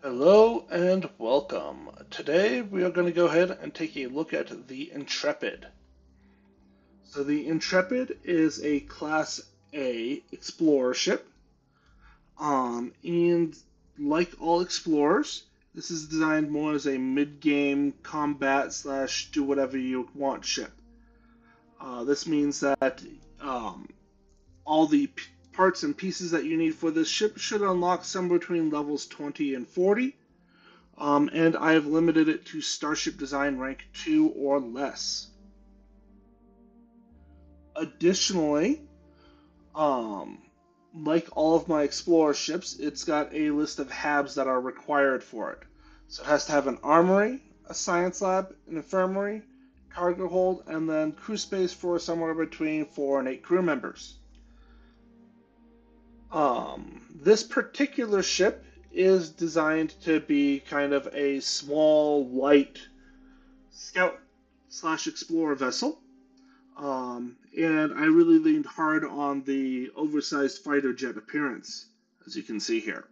Hello and welcome. Today we are going to go ahead and take a look at the Intrepid. So the Intrepid is a Class A explorer ship, and like all explorers, this is designed more as a mid-game combat slash do whatever you want ship. This means that um, all the parts and pieces that you need for this ship should unlock somewhere between levels 20 and 40. And I have limited it to Starship Design rank 2 or less. Additionally, um, like all of my Explorer ships, it's got a list of HABs that are required for it. So it has to have an armory, a science lab, an infirmary, cargo hold, and then crew space for somewhere between 4 and 8 crew members. This particular ship is designed to be kind of a small, light scout slash explorer vessel. And I really leaned hard on the oversized fighter jet appearance, as you can see here.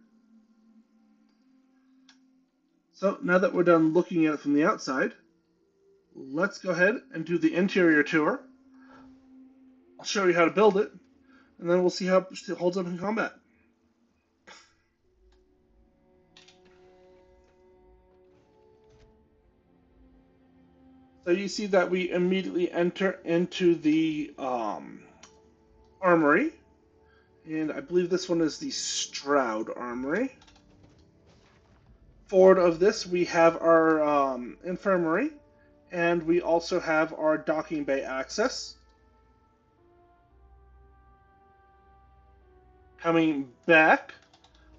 So now that we're done looking at it from the outside, let's go ahead and do the interior tour. I'll show you how to build it, and then we'll see how it holds up in combat. So you see that we immediately enter into the armory, and I believe this one is the Stroud Armory. Forward of this, we have our infirmary, and we also have our docking bay access. Coming back,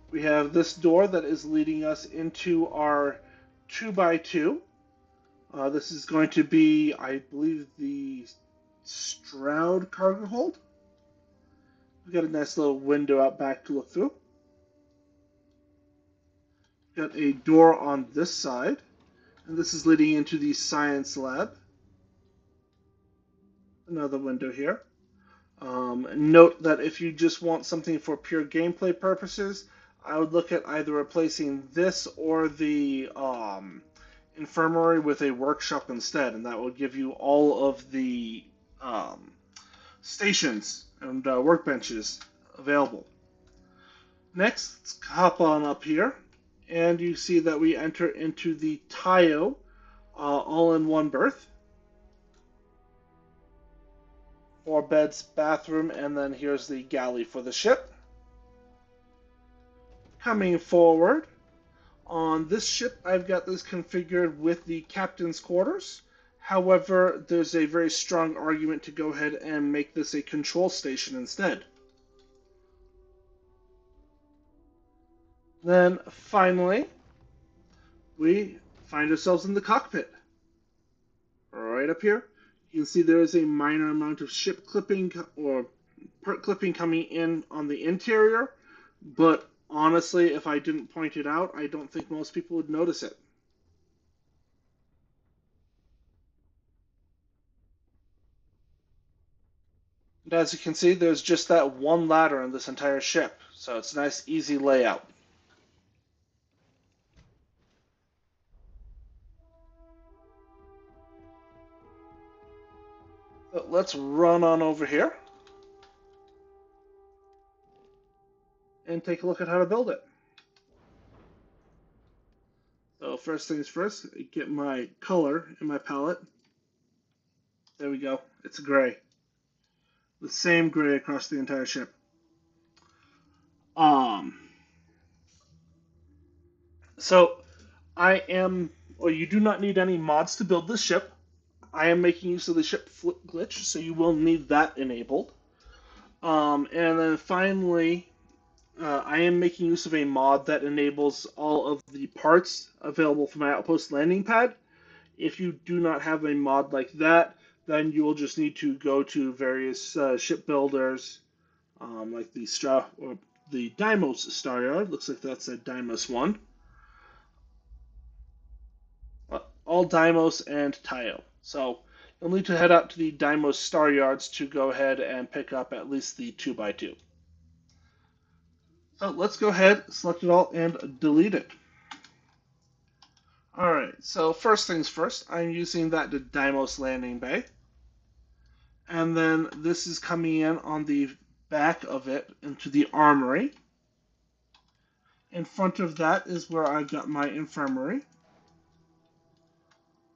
we have this door that is leading us into our 2x2. This is going to be, I believe, the Stroud cargo hold. We've got a nice little window out back to look through. Got a door on this side, and this is leading into the science lab. Another window here. Note that if you just want something for pure gameplay purposes, I would look at either replacing this or the infirmary with a workshop instead, and that will give you all of the stations and workbenches available. Next, let's hop on up here, and you see that we enter into the Tayo all-in-one berth. 4 beds, bathroom, and then here's the galley for the ship. Coming forward, on this ship, I've got this configured with the captain's quarters. However, there's a very strong argument to go ahead and make this a control station instead. Then, finally, we find ourselves in the cockpit. Right up here, you can see there is a minor amount of ship clipping or part clipping coming in on the interior, but honestly, if I didn't point it out, I don't think most people would notice it. And as you can see, there's just that one ladder in this entire ship, so it's a nice, easy layout. So let's run on over here and take a look at how to build it. So first things first, get my color in my palette. There we go. It's gray. The same gray across the entire ship. Um, so you do not need any mods to build this ship. I am making use of the ship flip glitch, so you will need that enabled. And then finally, I am making use of a mod that enables all of the parts available for my outpost landing pad. If you do not have a mod like that, then you will just need to go to various ship builders, like the Deimos Star Yard. Looks like that's a Deimos one. All Deimos and Tayo. So you'll need to head out to the Deimos Star Yards to go ahead and pick up at least the 2x2. So let's go ahead, select it all, and delete it. Alright, so first things first, I'm using that to Deimos landing bay. And then this is coming in on the back of it into the armory. In front of that is where I've got my infirmary.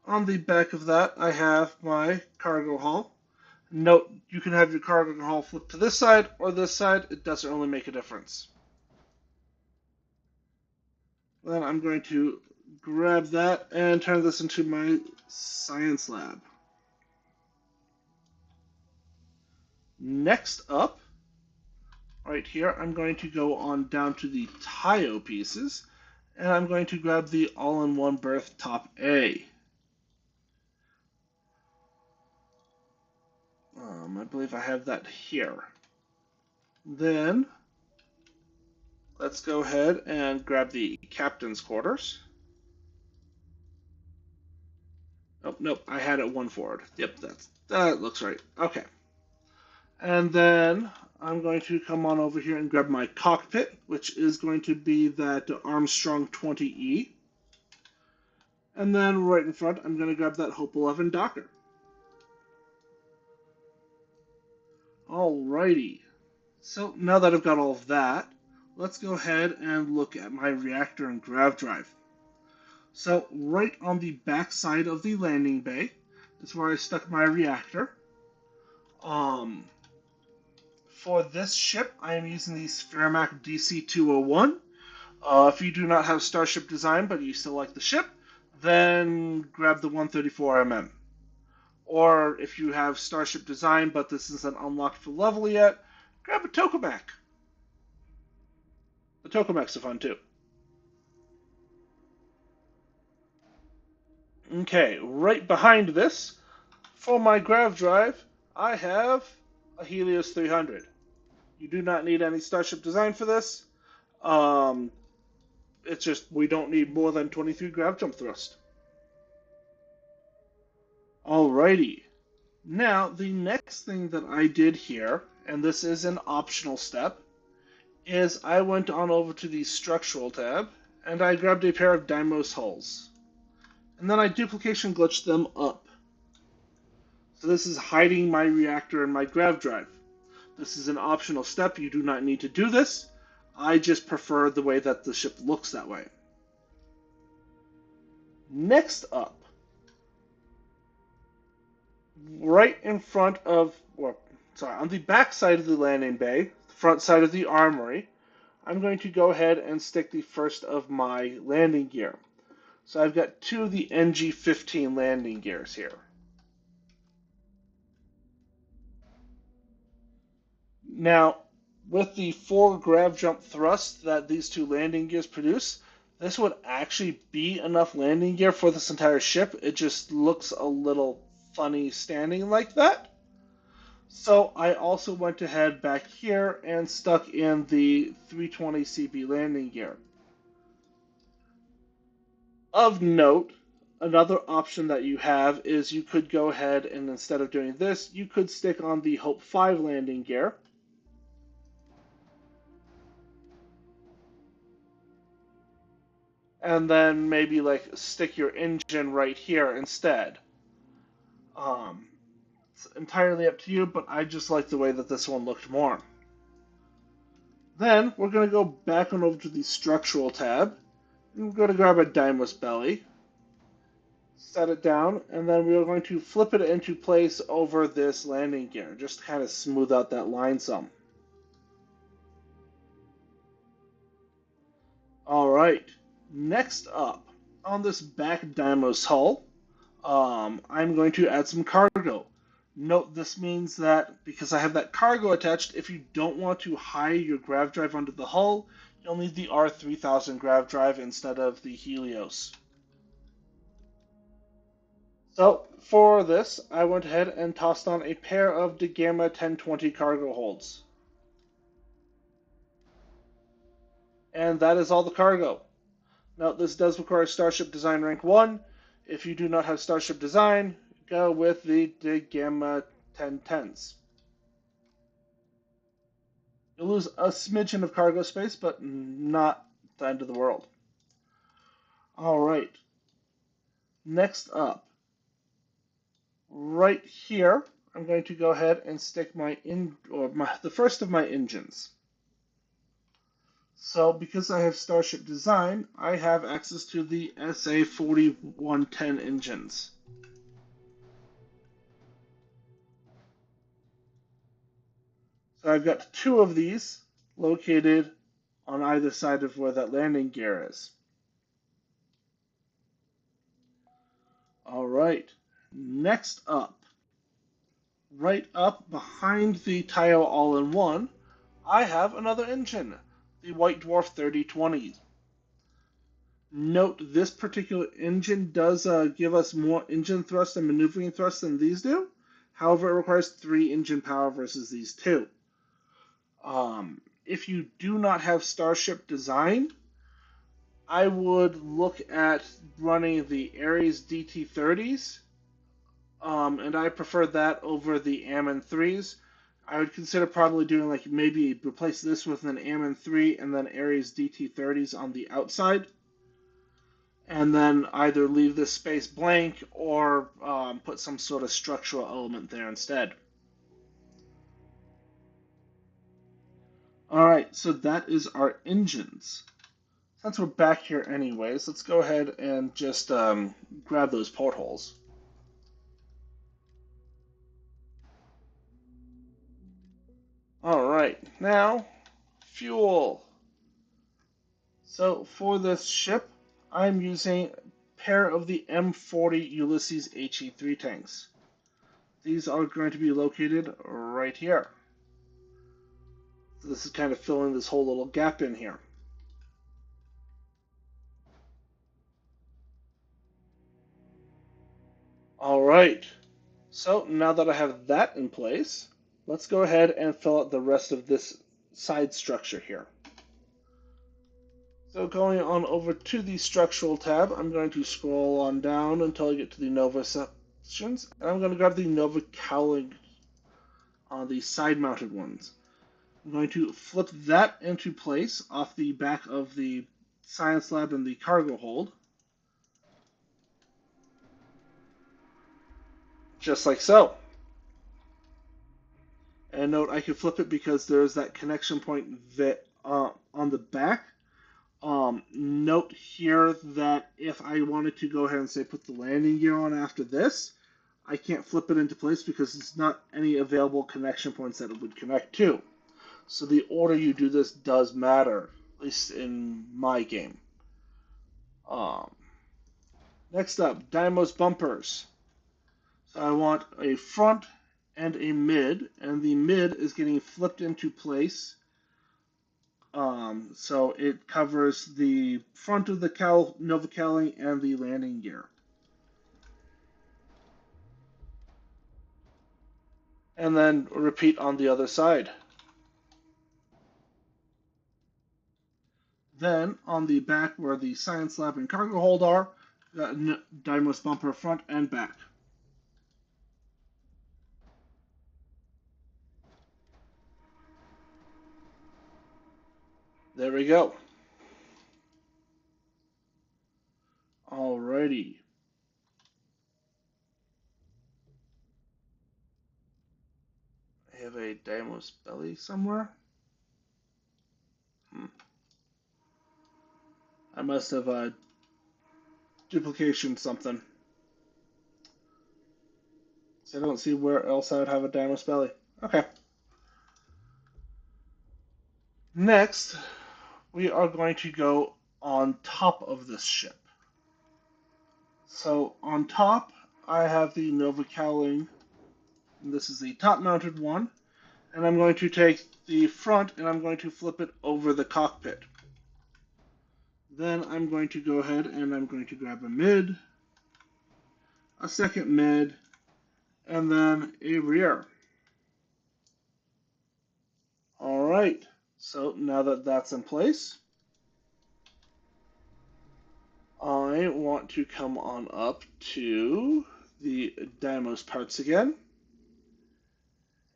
On the back of that, I have my cargo hull. Note, you can have your cargo hull flip to this side or this side. It doesn't really make a difference. Then I'm going to grab that and turn this into my science lab. Next up, right here, I'm going to go on down to the tile pieces, and I'm going to grab the all-in-one berth top A. I believe I have that here. Then, let's go ahead and grab the captain's quarters. Oh, nope, I had it one forward. Yep, that looks right. Okay. And then I'm going to come on over here and grab my cockpit, which is going to be that Armstrong 20E. And then right in front, I'm going to grab that Hope 11 Docker. Alrighty. So now that I've got all of that, let's go ahead and look at my reactor and grav drive. So right on the back side of the landing bay is where I stuck my reactor. For this ship, I am using the Sphermac DC-201. If you do not have Starship design, but you still like the ship, then grab the 134mm. Or if you have Starship design, but this isn't unlocked for level yet, grab a tokamak. The tokamaks are fun too. Okay, right behind this, for my grav drive, I have a Helios 300. You do not need any Starship design for this. It's just we don't need more than 23 grav jump thrust. Alrighty. Now, the next thing that I did here, and this is an optional step, is I went on over to the structural tab, and I grabbed a pair of Deimos hulls. And then I duplication glitched them up. So this is hiding my reactor and my grav drive. This is an optional step. You do not need to do this. I just prefer the way that the ship looks that way. Next up, right in front of, on the back side of the landing bay, front side of the armory, I'm going to go ahead and stick the first of my landing gear. So I've got two of the NG-15 landing gears here. Now, with the 4 grav jump thrust that these two landing gears produce, this would actually be enough landing gear for this entire ship. It just looks a little funny standing like that. So I also went ahead back here and stuck in the 320 CB landing gear. Of note, another option that you have is you could go ahead and instead of doing this, you could stick on the Hope 5 landing gear. And then maybe like stick your engine right here instead. It's entirely up to you, but I just like the way that this one looked more. Then we're going to go back on over to the structural tab. And we're going to grab a Deimos belly, set it down, and then we are going to flip it into place over this landing gear, just to kind of smooth out that line some. Alright, next up, on this back Deimos hull, I'm going to add some cargo. Note this means that because I have that cargo attached, if you don't want to hire your grav drive under the hull, you'll need the R3000 grav drive instead of the Helios. So for this, I went ahead and tossed on a pair of De Gamma 1020 cargo holds. And that is all the cargo. Now this does require Starship Design Rank 1. If you do not have Starship Design, go with the De Gamma 1010s. You'll lose a smidgen of cargo space, but not the end of the world. Alright. Next up, right here, I'm going to go ahead and stick the first of my engines. So because I have Starship Design, I have access to the SA4110 engines. So I've got two of these located on either side of where that landing gear is. All right, next up, right up behind the tile all-in-one, I have another engine, the White Dwarf 3020. Note this particular engine does give us more engine thrust and maneuvering thrust than these do. However, it requires 3 engine power versus these 2. If you do not have Starship Design, I would look at running the Ares DT30s, and I prefer that over the Ammon 3s. I would consider probably doing like maybe replace this with an Ammon 3 and then Ares DT30s on the outside, and then either leave this space blank or put some sort of structural element there instead. Alright, so that is our engines. Since we're back here anyways, let's go ahead and just grab those portholes. Alright, now, fuel. So for this ship, I'm using a pair of the M40 Ulysses HE3 tanks. These are going to be located right here. So this is kind of filling this whole little gap in here. Alright, so now that I have that in place, let's go ahead and fill out the rest of this side structure here. So going on over to the structural tab, I'm going to scroll on down until I get to the Nova sections, and I'm going to grab the Nova cowling on the side-mounted ones. I'm going to flip that into place off the back of the science lab and the cargo hold, just like so. And note, I can flip it because there's that connection point that on the back. Note here that if I wanted to go ahead and say put the landing gear on after this, I can't flip it into place because there's not any available connection points that it would connect to. So the order you do this does matter, at least in my game. Next up, Dymo's bumpers. So I want a front and a mid, and the mid is getting flipped into place. So it covers the front of the Nova cowling and the landing gear. And then repeat on the other side. Then on the back where the science lab and cargo hold are, Dymo's bumper front and back. There we go. Alrighty. I have a Dymo's belly somewhere. I must have duplication something. So I don't see where else I would have a Dymo's belly. Okay. Next, we are going to go on top of this ship. So on top, I have the Nova cowling. This is the top-mounted one. And I'm going to take the front and I'm going to flip it over the cockpit. Then I'm going to go ahead and I'm going to grab a mid, a second mid, and then a rear. Alright, so now that that's in place, I want to come on up to the Dymo's parts again.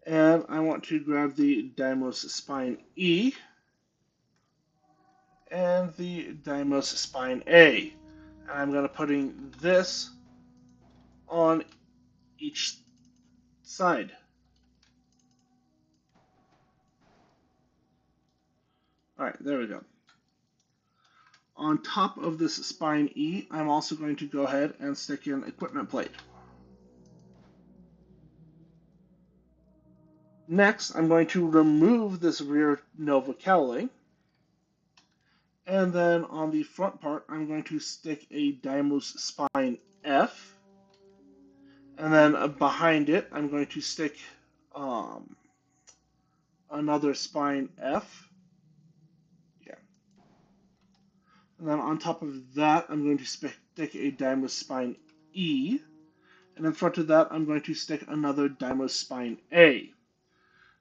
And I want to grab the Dymo's Spine E and the Dymo's Spine A. And I'm going to put this on each side. Alright, there we go. On top of this spine E, I'm also going to go ahead and stick in equipment plate. Next, I'm going to remove this rear Nova cowling. And then on the front part, I'm going to stick a Deimos spine F. And then behind it, I'm going to stick another spine F. Yeah. And then on top of that, I'm going to stick a Deimos spine E. And in front of that, I'm going to stick another Deimos spine A.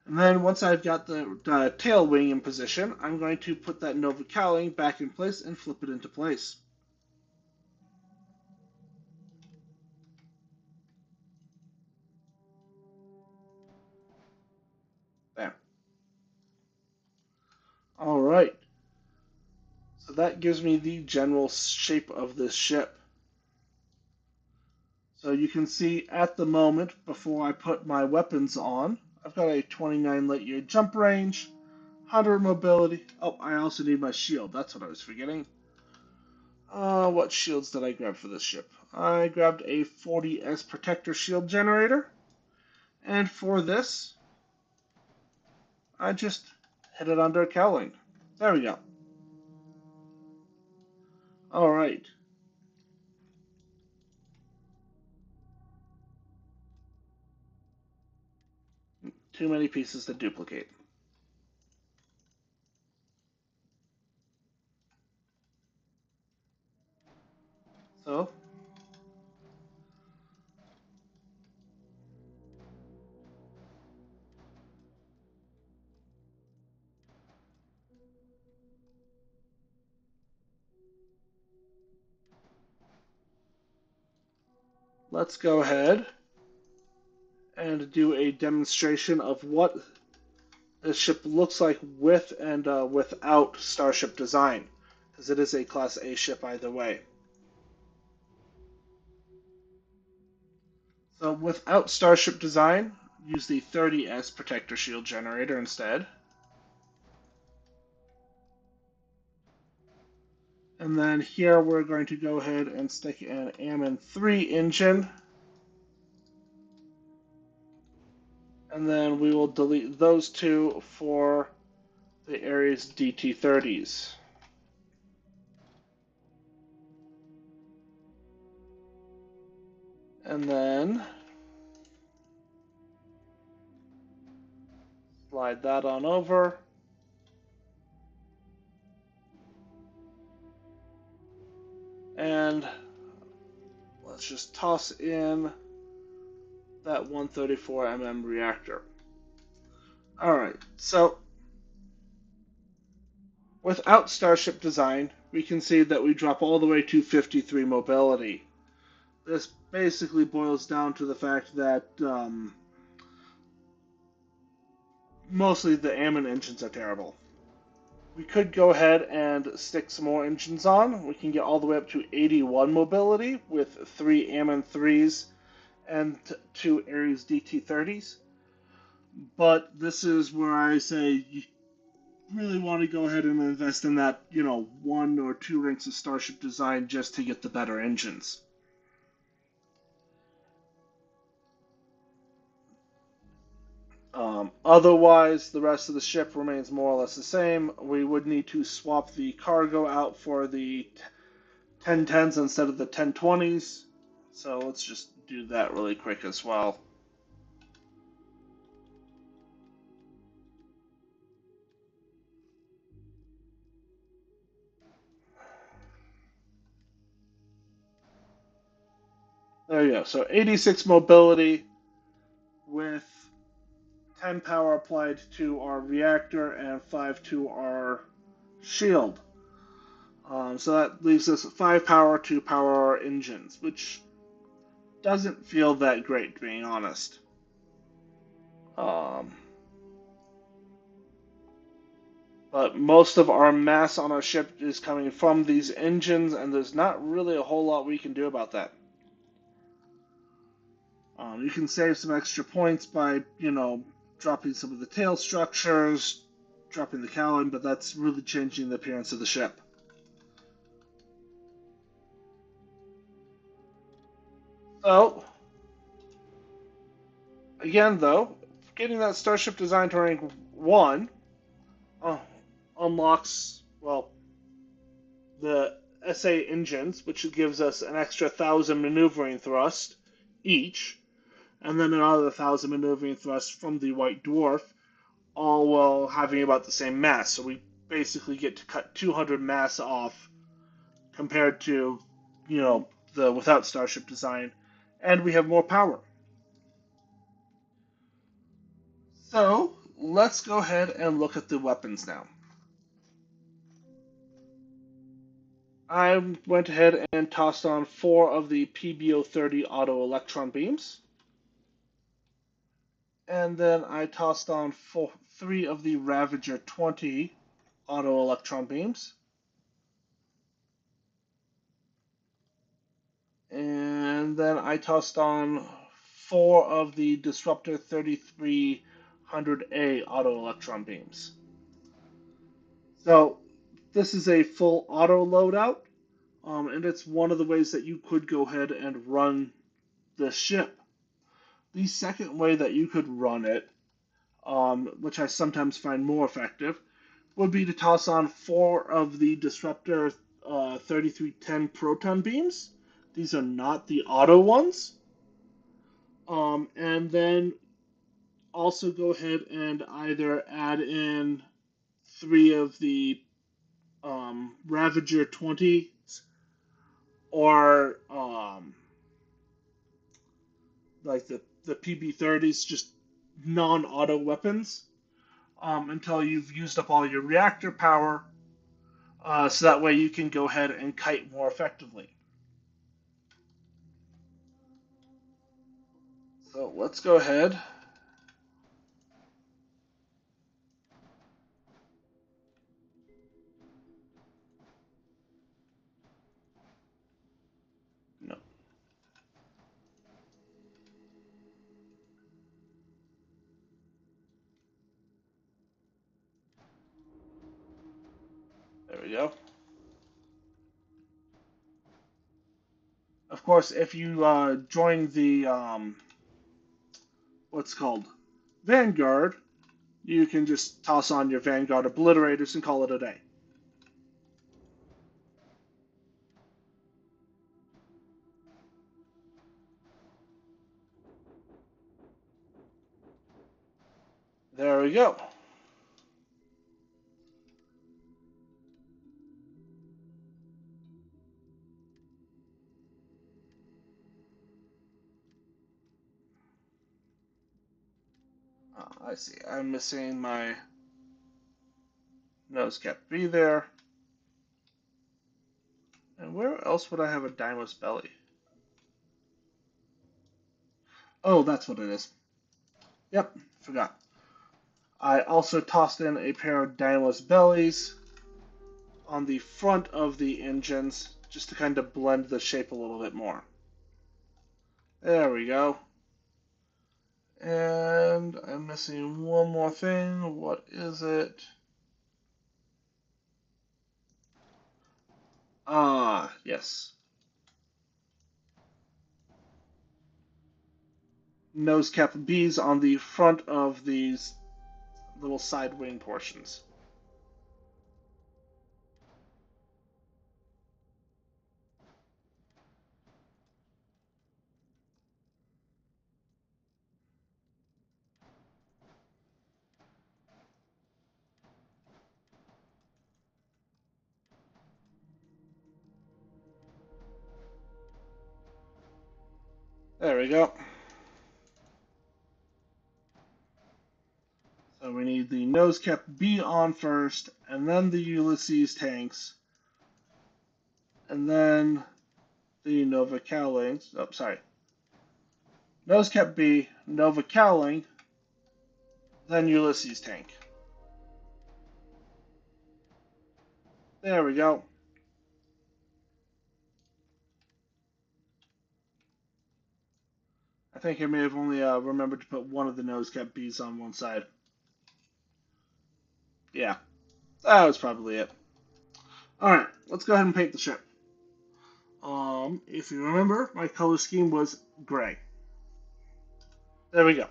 And then once I've got the tail wing in position, I'm going to put that Nova cowling back in place and flip it into place. There. All right. So that gives me the general shape of this ship. So you can see at the moment, before I put my weapons on, I've got a 29 light year jump range, 100 mobility. Oh, I also need my shield. That's what I was forgetting. What shields did I grab for this ship? I grabbed a 40S protector shield generator. And for this, I just hit it under a cowling. There we go. All right. Too many pieces to duplicate. So, let's go ahead and do a demonstration of what this ship looks like with and without Starship design, because it is a Class A ship either way. So without Starship design, use the 30S protector shield generator instead. And then here we're going to go ahead and stick an Ammon 3 engine. And then we will delete those two for the Ares DT30s. And then slide that on over. And let's just toss in that 134mm reactor. Alright, so without Starship design, we can see that we drop all the way to 53 mobility. This basically boils down to the fact that mostly the Ammon engines are terrible. We could go ahead and stick some more engines on. We can get all the way up to 81 mobility with 3 Ammon 3s and 2 Ares DT30s. But this is where I say you really want to go ahead and invest in that, 1 or 2 ranks of Starship design just to get the better engines. Otherwise, the rest of the ship remains more or less the same. We would need to swap the cargo out for the 1010s instead of the 1020s. So let's just do that really quick as well. There you go. So 86 mobility with 10 power applied to our reactor and 5 to our shield. So that leaves us 5 power to power our engines, which doesn't feel that great, being honest. But most of our mass on our ship is coming from these engines, and there's not really a whole lot we can do about that. You can save some extra points by, dropping some of the tail structures, dropping the cowling, but that's really changing the appearance of the ship. So, again, though, getting that Starship design to rank 1 uh, unlocks, well, the SA engines, which gives us an extra 1,000 maneuvering thrust each, and then another 1,000 maneuvering thrust from the White Dwarf, all while having about the same mass. So we basically get to cut 200 mass off compared to, the without Starship design, and we have more power. So let's go ahead and look at the weapons now. I went ahead and tossed on 4 of the PBO-30 auto electron beams. And then I tossed on 3 of the Ravager 20 auto electron beams. And then I tossed on 4 of the Disruptor 3300A auto electron beams. So this is a full auto loadout, and it's one of the ways that you could go ahead and run the ship. The second way that you could run it, which I sometimes find more effective, would be to toss on 4 of the Disruptor 3310 proton beams. These are not the auto ones. And then also go ahead and either add in 3 of the Ravager 20s or like the PB-30s, just non-auto weapons, until you've used up all your reactor power, so that way you can go ahead and kite more effectively. So let's go ahead. No. There we go. Of course, if you join the what's called Vanguard, you can just toss on your Vanguard obliterators and call it a day. There we go. I see. I'm missing my nose cap B there. And where else would I have a Dynamo's belly? Oh, that's what it is. Yep, forgot. I also tossed in a pair of Dynamo's bellies on the front of the engines just to kind of blend the shape a little bit more. There we go. And I'm missing one more thing. What is it? Ah, yes. Nose cap B's on the front of these little side wing portions. There we go. So we need the nose cap B on first, and then the Ulysses tanks, and then the Nova Cowlings. Oh, sorry. Nose cap B, Nova Cowling, then Ulysses tank. There we go. I think I may have only remembered to put one of the nose cap bees on one side. Yeah, that was probably it. Alright, let's go ahead and paint the ship. If you remember, my color scheme was gray. There we go.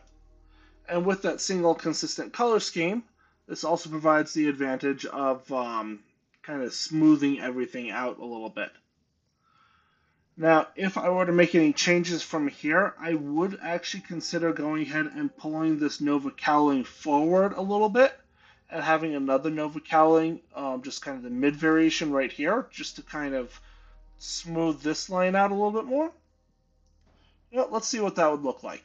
And with that single consistent color scheme, this also provides the advantage of kind of smoothing everything out a little bit. Now, if I were to make any changes from here, I would actually consider going ahead and pulling this Nova cowling forward a little bit and having another Nova cowling, just kind of the mid variation right here, just to kind of smooth this line out a little bit more. You know, let's see what that would look like.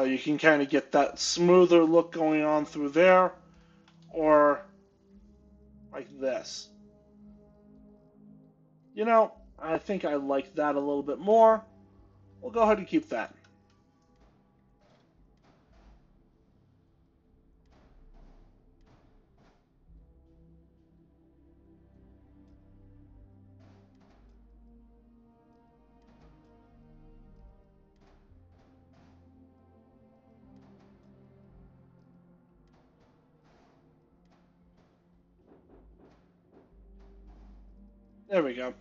You can kind of get that smoother look going on through there, or like this. You know, I think I like that a little bit more. We'll go ahead and keep that. There we go.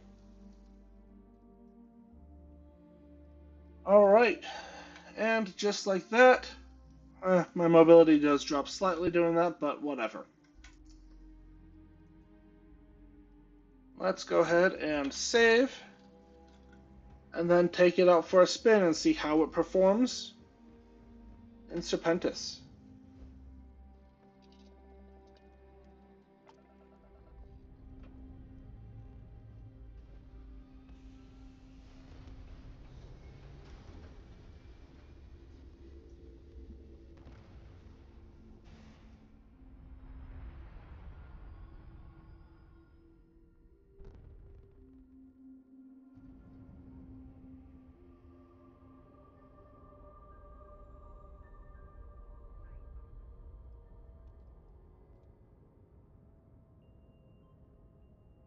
All right, and just like that, my mobility does drop slightly doing that, but whatever. Let's go ahead and save, and then take it out for a spin and see how it performs in Serpentis.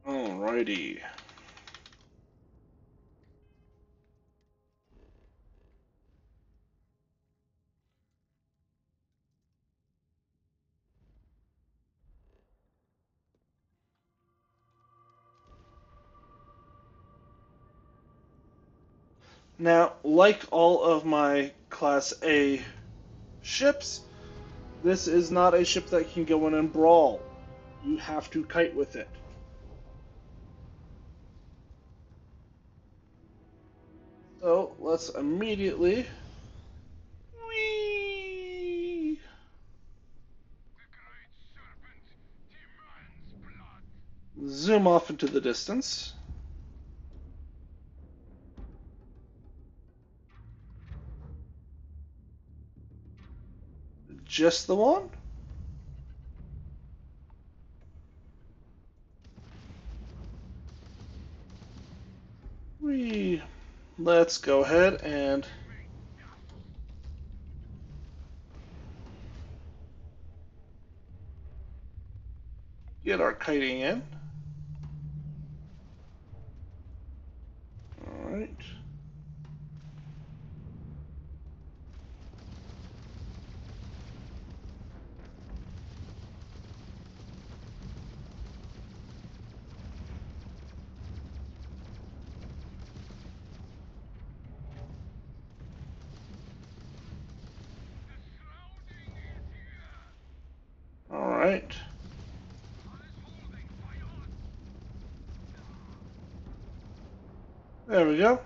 Alrighty. Now, like all of my Class A ships, this is not a ship that can go in and brawl. You have to kite with it. So let's immediately whee, zoom off into the distance. Just the one. Let's go ahead and get our kiting in. All right. All right. There we go.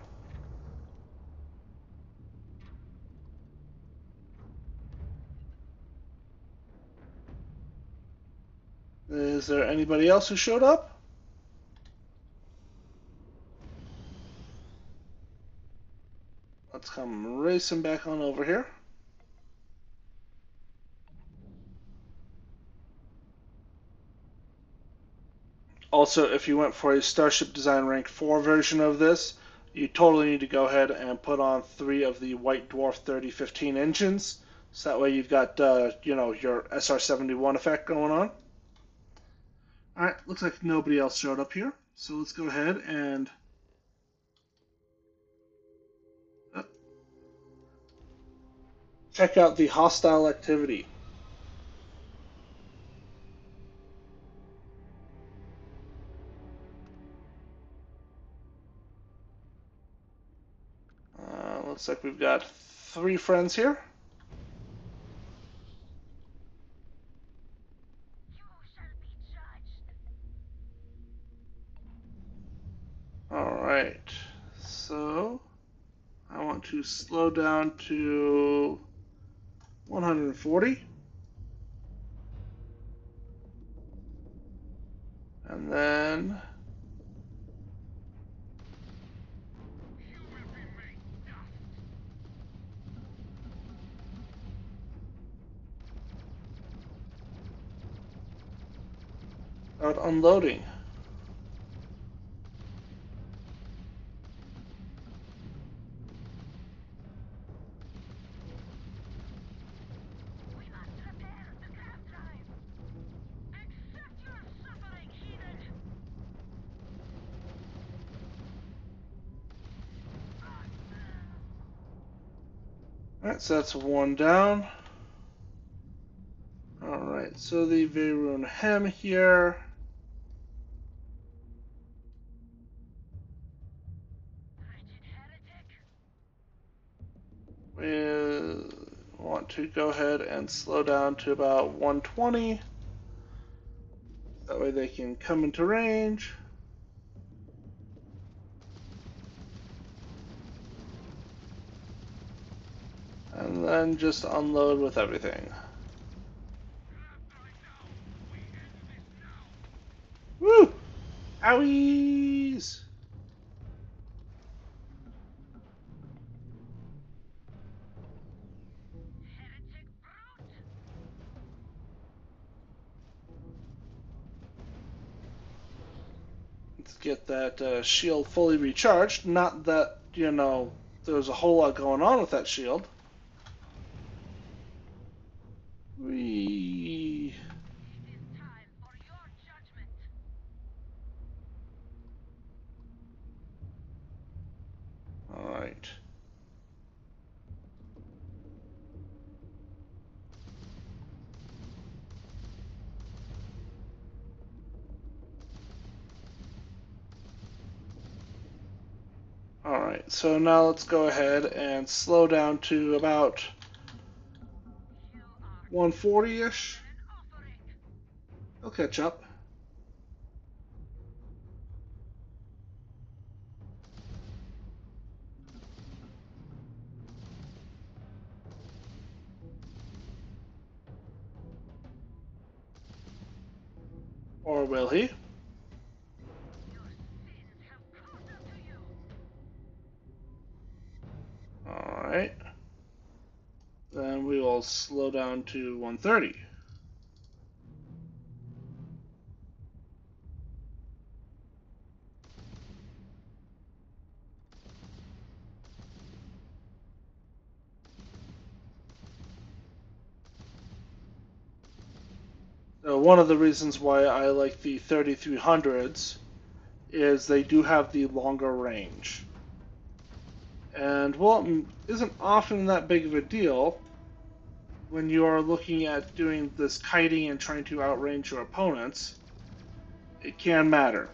Is there anybody else who showed up? Let's come racing back on over here. Also, if you went for a Starship Design Rank 4 version of this, you totally need to go ahead and put on 3 of the White Dwarf 3015 engines. So that way you've got, your SR-71 effect going on. Alright, looks like nobody else showed up here. So let's go ahead and check out the hostile activity. Looks like we've got 3 friends here. Alright, so I want to slow down to 140. And then start unloading. Alright, so that's 1 down. Alright, so the Veyrun Hem here. We want to go ahead and slow down to about 120. That way they can come into range. And then just unload with everything. Woo! Owies! Let's get that shield fully recharged. Not that, there's a whole lot going on with that shield. Whee! Alright. Alright, so now let's go ahead and slow down to about 140-ish. I'll catch up. Or will he? Alright. Then we will slow down to 130. One of the reasons why I like the 3300s is they do have the longer range. And, well, it isn't often that big of a deal when you are looking at doing this kiting and trying to outrange your opponents. It can matter.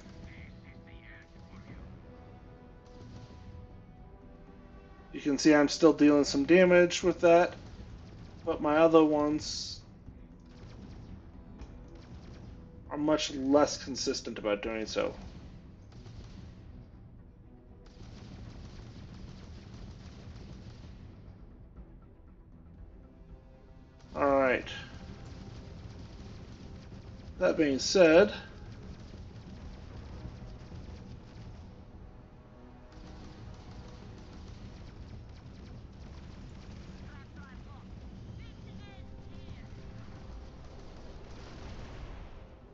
You can see I'm still dealing some damage with that, but my other ones are much less consistent about doing so. Alright. That being said,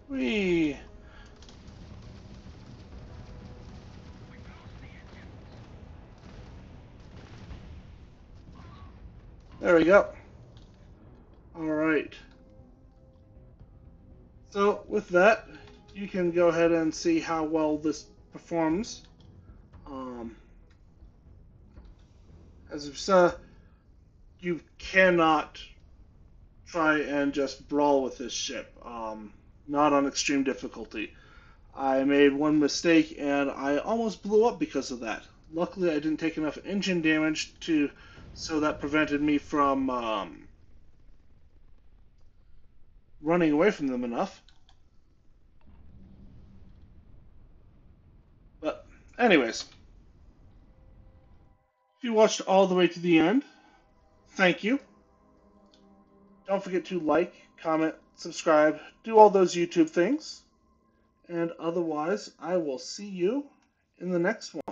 we There we go. Alright. So with that, you can go ahead and see how well this performs. Um, as you saw, you cannot try and just brawl with this ship. Not on extreme difficulty. I made one mistake and I almost blew up because of that. Luckily, I didn't take enough engine damage so that prevented me from running away from them enough. But, anyways, if you watched all the way to the end, thank you. Don't forget to like, comment, subscribe, do all those YouTube things. And otherwise, I will see you in the next one.